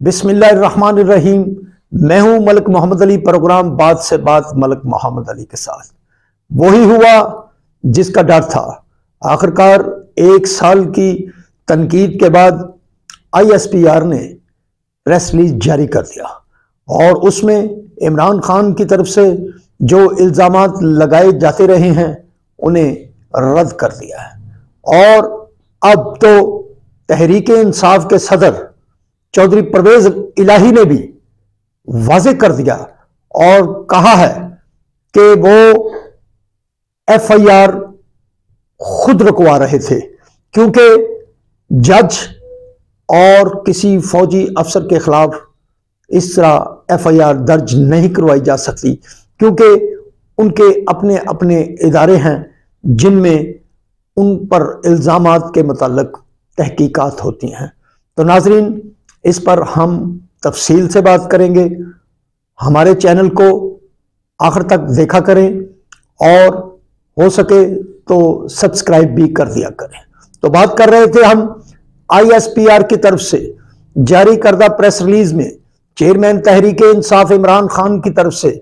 बिस्मिल्लाहिर्रहमानिर्रहीम। मैं हूं मलिक मोहम्मद अली। प्रोग्राम बात से बात मलिक मोहम्मद अली के साथ। वही हुआ जिसका डर था। आखिरकार 1 साल की तनकीद के बाद ISPR ने प्रेस रिलीज जारी कर दिया और उसमें इमरान खान की तरफ से जो इल्ज़ामात लगाए जाते रहे हैं उन्हें रद्द कर दिया है। और अब तो तहरीक-ए-इंसाफ के सदर चौधरी परवेज इलाही ने भी वाज़ेह कर दिया और कहा है कि वो FIR खुद रुकवा रहे थे, क्योंकि जज और किसी फौजी अफसर के खिलाफ इस तरह FIR दर्ज नहीं करवाई जा सकती, क्योंकि उनके अपने अपने इदारे हैं जिनमें उन पर इल्ज़ामात के मुताल्लिक तहकीकात होती हैं। तो नाजरीन, इस पर हम तफसील से बात करेंगे। हमारे चैनल को आखिर तक देखा करें और हो सके तो सब्सक्राइब भी कर दिया करें। तो बात कर रहे थे हम ISPR की तरफ से जारी करदा प्रेस रिलीज में चेयरमैन तहरीक-ए-इंसाफ इमरान खान की तरफ से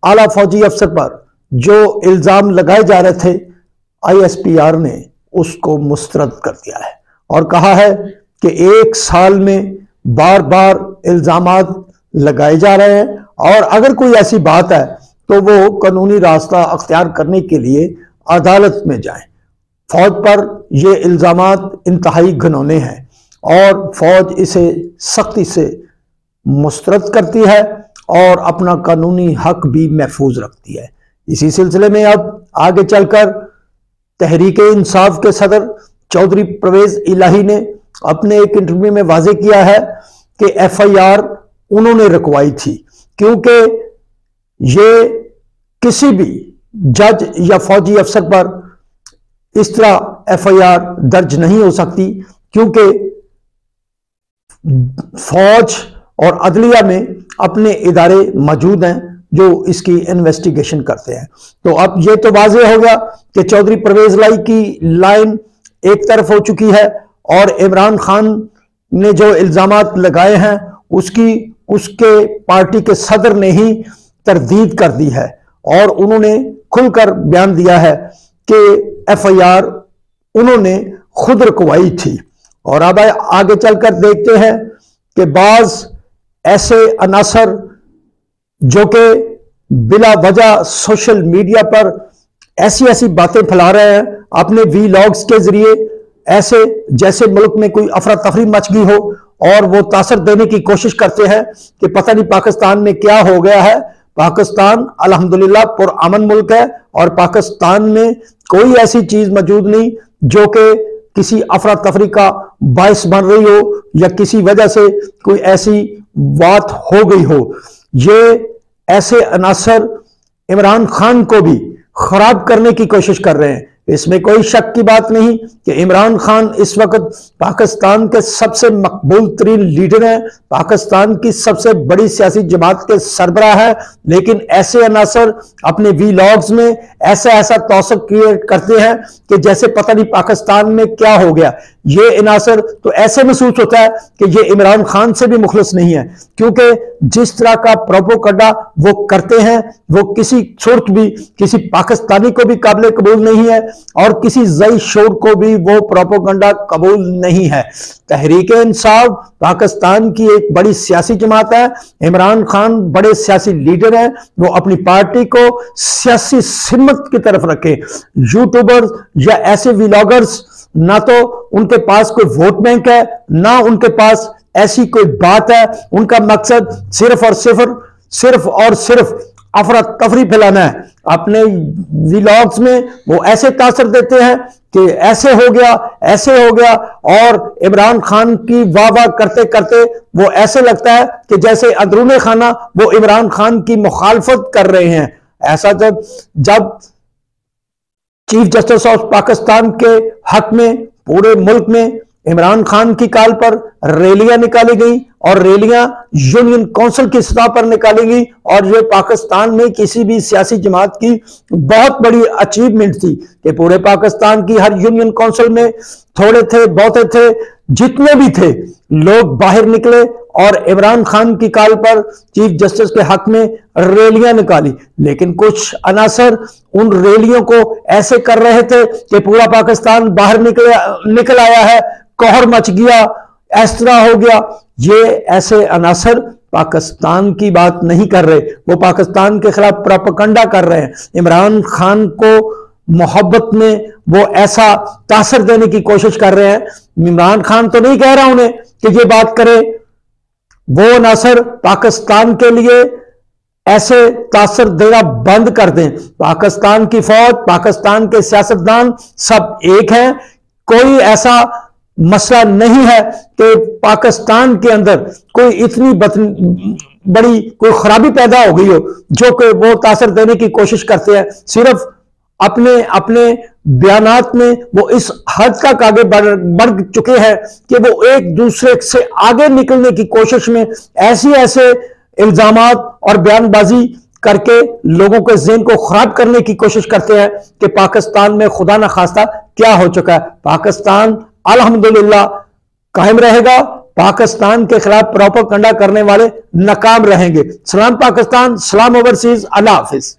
आला फौजी अफसर पर जो इल्ज़ाम लगाए जा रहे थे, ISPR ने उसको मुस्तरद कर दिया है और कहा है कि 1 साल में बार बार इल्ज़ामात लगाए जा रहे हैं और अगर कोई ऐसी बात है तो वो कानूनी रास्ता अख्तियार करने के लिए अदालत में जाएं। फौज पर ये इल्ज़ामात इंतहाई घिनौने हैं और फौज इसे सख्ती से मुस्तरद करती है और अपना कानूनी हक भी महफूज रखती है। इसी सिलसिले में अब आगे चलकर तहरीक-ए-इंसाफ के सदर चौधरी परवेज इलाही ने अपने एक इंटरव्यू में वाज़ेह किया है कि FIR उन्होंने रुकवाई थी, क्योंकि ये किसी भी जज या फौजी अफसर पर इस तरह FIR दर्ज नहीं हो सकती, क्योंकि फौज और अदलिया में अपने इदारे मौजूद हैं जो इसकी इन्वेस्टिगेशन करते हैं। तो अब ये तो वाज़ेह हो गया कि चौधरी परवेज इलाही की लाइन एक तरफ हो चुकी है और इमरान खान ने जो इल्ज़ामात लगाए हैं उसके पार्टी के सदर ने ही तरदीद कर दी है और उन्होंने खुलकर बयान दिया है कि FIR उन्होंने खुद रुकवाई थी। और अब आगे चलकर देखते हैं कि बाज ऐसे अनासर जो कि बिला वजह सोशल मीडिया पर ऐसी ऐसी बातें फैला रहे हैं अपने वीलॉग्स के जरिए, ऐसे जैसे मुल्क में कोई अफरा तफरी मच गई हो और वो तासर देने की कोशिश करते हैं कि पता नहीं पाकिस्तान में क्या हो गया है। पाकिस्तान अल्हम्दुलिल्लाह पुरअमन मुल्क है और पाकिस्तान में कोई ऐसी चीज मौजूद नहीं जो कि किसी अफरा तफरी का बायस बन रही हो या किसी वजह से कोई ऐसी बात हो गई हो। ये ऐसे अनासर इमरान खान को भी खराब करने की कोशिश कर रहे हैं। इसमें कोई शक की बात नहीं कि इमरान खान इस वक्त पाकिस्तान के सबसे मकबूल तरीन लीडर हैं, पाकिस्तान की सबसे बड़ी सियासी जमात के सरबराह है, लेकिन ऐसे अनासर अपने वीलॉग्स में ऐसा ऐसा तौसक क्रिएट करते हैं कि जैसे पता नहीं पाकिस्तान में क्या हो गया। ये अनासर तो ऐसे महसूस होता है कि ये इमरान खान से भी मुखलिस नहीं है, क्योंकि जिस तरह का प्रोपोगंडा वो करते हैं वो किसी सूरत भी किसी पाकिस्तानी को भी काबिल कबूल नहीं है और किसी जई शोर को भी वो प्रोपोगंडा कबूल नहीं है। तहरीक-ए-इंसाफ पाकिस्तान की एक बड़ी सियासी जमात है, इमरान खान बड़े सियासी लीडर हैं, वो अपनी पार्टी को सियासी सिमत की तरफ रखे। यूट्यूबर्स या ऐसे व्लॉगर्स ना तो उनके पास कोई वोट बैंक है, ना उनके पास ऐसी कोई बात है। उनका मकसद सिर्फ और सिर्फ अफरा तफरी फैलाना है। अपने व्लॉग्स में वो ऐसे तासर देते हैं कि ऐसे हो गया और इमरान खान की वाह वाह करते करते वो ऐसे लगता है कि जैसे अंदरूने खाना वो इमरान खान की मुखालफत कर रहे हैं। ऐसा जब चीफ जस्टिस ऑफ पाकिस्तान के हक में पूरे मुल्क में इमरान खान की कॉल पर रैलियां निकाली गई और रैलियां यूनियन काउंसिल की सतह पर निकाली गई और ये पाकिस्तान में किसी भी सियासी जमात की बहुत बड़ी अचीवमेंट थी कि पूरे पाकिस्तान की हर यूनियन काउंसिल में थोड़े थे बहुते थे जितने भी थे लोग बाहर निकले और इमरान खान की कॉल पर चीफ जस्टिस के हक में रैलियां निकाली, लेकिन कुछ अनासर उन रैलियों को ऐसे कर रहे थे कि पूरा पाकिस्तान बाहर निकल आया है, कहर मच गया, इस तरह हो गया। ये ऐसे अनासर पाकिस्तान की बात नहीं कर रहे, वो पाकिस्तान के खिलाफ प्रोपेगेंडा कर रहे हैं। इमरान खान को मोहब्बत में वो ऐसा तासर देने की कोशिश कर रहे हैं। इमरान खान तो नहीं कह रहा उन्हें कि ये बात करे, वो नासर पाकिस्तान के लिए ऐसे तासर देना बंद कर दें। पाकिस्तान की फौज, पाकिस्तान के सियासतदान सब एक हैं। कोई ऐसा मसला नहीं है कि पाकिस्तान के अंदर कोई इतनी बड़ी कोई खराबी पैदा हो गई हो जो कि वो तासर देने की कोशिश करते हैं। सिर्फ अपने अपने बयानात में वो इस हद तक आगे बढ़ चुके हैं कि वो एक दूसरे से आगे निकलने की कोशिश में ऐसे इल्जामात और बयानबाजी करके लोगों के ज़हन को खराब करने की कोशिश करते हैं कि पाकिस्तान में खुदा न खास्ता क्या हो चुका है। पाकिस्तान अल्हम्दुलिल्लाह कायम रहेगा। पाकिस्तान के खिलाफ प्रोपेगेंडा करने वाले नाकाम रहेंगे। सलाम पाकिस्तान, सलाम ओवरसीज, अल्लाह हाफिज।